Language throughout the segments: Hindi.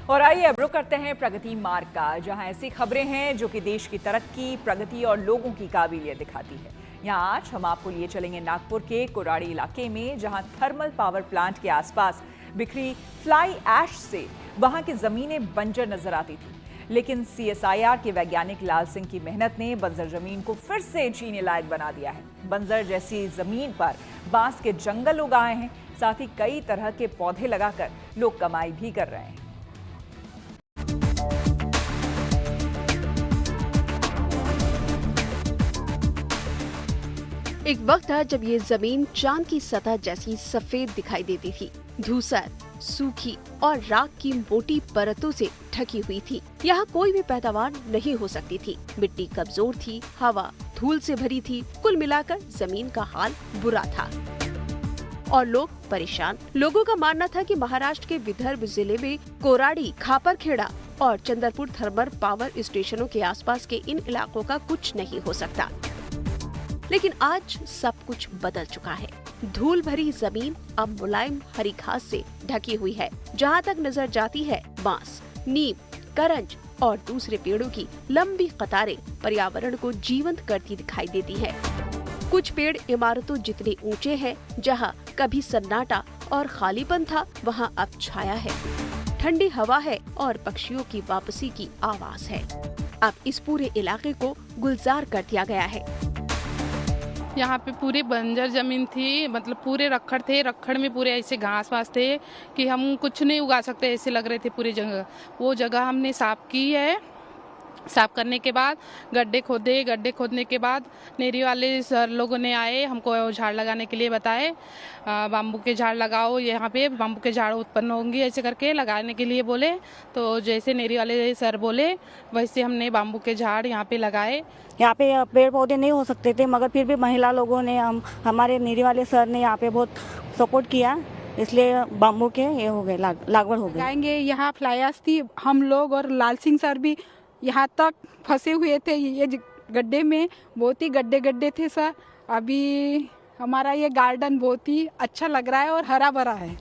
और आइए अब रुक करते हैं प्रगति मार्ग का, जहां ऐसी खबरें हैं जो कि देश की तरक्की, प्रगति और लोगों की काबिलियत दिखाती है। यहाँ आज हम आपको लिए चलेंगे नागपुर के कोराड़ी इलाके में, जहां थर्मल पावर प्लांट के आसपास बिखरी फ्लाई ऐश से वहां की जमीनें बंजर नजर आती थी। लेकिन CSIR के वैज्ञानिक लाल सिंह की मेहनत ने बंजर जमीन को फिर से जीने लायक बना दिया है। बंजर जैसी जमीन पर बांस के जंगल उगाए हैं, साथ ही कई तरह के पौधे लगाकर लोग कमाई भी कर रहे हैं। एक वक्त था जब ये जमीन चांद की सतह जैसी सफेद दिखाई देती थी। धूसर, सूखी और राख की मोटी परतों से ढकी हुई थी। यहाँ कोई भी पैदावार नहीं हो सकती थी। मिट्टी कमजोर थी, हवा धूल से भरी थी। कुल मिलाकर जमीन का हाल बुरा था और लोग परेशान। लोगों का मानना था कि महाराष्ट्र के विदर्भ जिले में कोराड़ी, खापरखेड़ा और चंद्रपुर थर्मल पावर स्टेशनों के आसपास के इन इलाकों का कुछ नहीं हो सकता। लेकिन आज सब कुछ बदल चुका है। धूल भरी जमीन अब मुलायम हरी घास से ढकी हुई है। जहाँ तक नजर जाती है, बांस, नीम, करंज और दूसरे पेड़ों की लंबी कतारें पर्यावरण को जीवंत करती दिखाई देती है। कुछ पेड़ इमारतों जितने ऊंचे हैं। जहाँ कभी सन्नाटा और खालीपन था, वहाँ अब छाया है, ठंडी हवा है और पक्षियों की वापसी की आवाज है। अब इस पूरे इलाके को गुलजार कर दिया गया है। यहाँ पे पूरी बंजर जमीन थी, मतलब पूरे रखड़ थे। रखड़ में पूरे ऐसे घास वास थे कि हम कुछ नहीं उगा सकते, ऐसे लग रहे थे पूरी जगह। वो जगह हमने साफ की है। साफ करने के बाद गड्ढे खोदे। गड्ढे खोदने के बाद नेरी वाले सर लोगों ने आए, हमको झाड़ लगाने के लिए बताए। बाम्बू के झाड़ लगाओ, यहाँ पे बाम्बू के झाड़ उत्पन्न होंगे, ऐसे करके लगाने के लिए बोले। तो जैसे नेरी वाले सर बोले वैसे हमने बाम्बू के झाड़ यहाँ पे लगाए। यहाँ पे पेड़ पौधे नहीं हो सकते थे, मगर फिर भी महिला लोगों ने, हमारे नेरी वाले सर ने यहाँ पे बहुत सपोर्ट किया, इसलिए बाम्बू के ये हो गए, लागवड़ हो गई। यहाँ फ्लाईएश थी। हम लोग और लाल सिंह सर भी यहाँ तक फंसे हुए थे ये गड्ढे में। बहुत ही गड्ढे थे सर। अभी हमारा ये गार्डन बहुत ही अच्छा लग रहा है और हरा भरा है।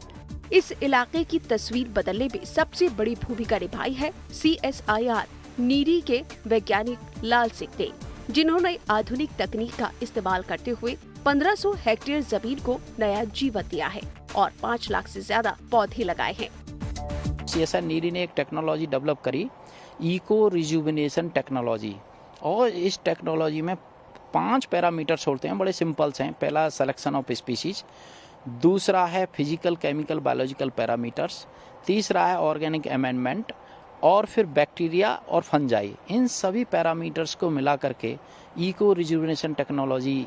इस इलाके की तस्वीर बदलने में सबसे बड़ी भूमिका निभाई है CSIR नीरी के वैज्ञानिक लाल सिंह ने, जिन्होंने आधुनिक तकनीक का इस्तेमाल करते हुए 1500 हेक्टेयर जमीन को नया जीवन दिया है और 5 लाख से ज्यादा पौधे लगाए हैं। CSIR नीरी ने एक टेक्नोलॉजी डेवलप करी, इको रिजुविनेशन टेक्नोलॉजी। और इस टेक्नोलॉजी में 5 पैरामीटर्स होते हैं, बड़े सिंपल्स हैं। पहला सिलेक्शन ऑफ स्पीशीज, दूसरा है फिजिकल, केमिकल, बायोलॉजिकल पैरामीटर्स, तीसरा है ऑर्गेनिक अमेंडमेंट और फिर बैक्टीरिया और फंजाई। इन सभी पैरामीटर्स को मिला करके इको रिजुविनेशन टेक्नोलॉजी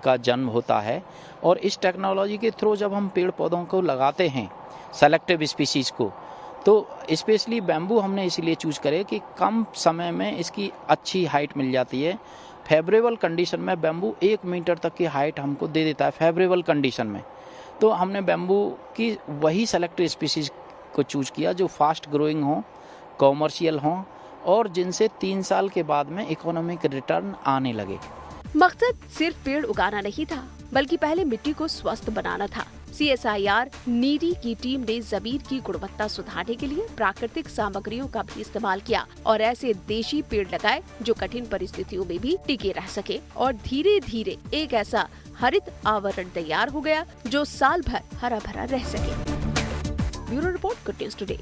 का जन्म होता है। और इस टेक्नोलॉजी के थ्रू जब हम पेड़ पौधों को लगाते हैं, सेलेक्टिव स्पीशीज को, तो स्पेशली बैम्बू हमने इसलिए चूज करे कि कम समय में इसकी अच्छी हाइट मिल जाती है। फेवरेबल कंडीशन में बैम्बू 1 मीटर तक की हाइट हमको दे देता है फेवरेबल कंडीशन में। तो हमने बैम्बू की वही सेलेक्टिव स्पीशीज को चूज किया जो फास्ट ग्रोइंग हो, कॉमर्शियल हो और जिनसे 3 साल के बाद में इकोनॉमिक रिटर्न आने लगे। मकसद सिर्फ पेड़ उगाना नहीं था, बल्कि पहले मिट्टी को स्वस्थ बनाना था। CSIR नीरी की टीम ने जमीन की गुणवत्ता सुधारने के लिए प्राकृतिक सामग्रियों का भी इस्तेमाल किया और ऐसे देशी पेड़ लगाए जो कठिन परिस्थितियों में भी टिके रह सके। और धीरे धीरे एक ऐसा हरित आवरण तैयार हो गया जो साल भर हरा भरा रह सके। Bureau report, good news today.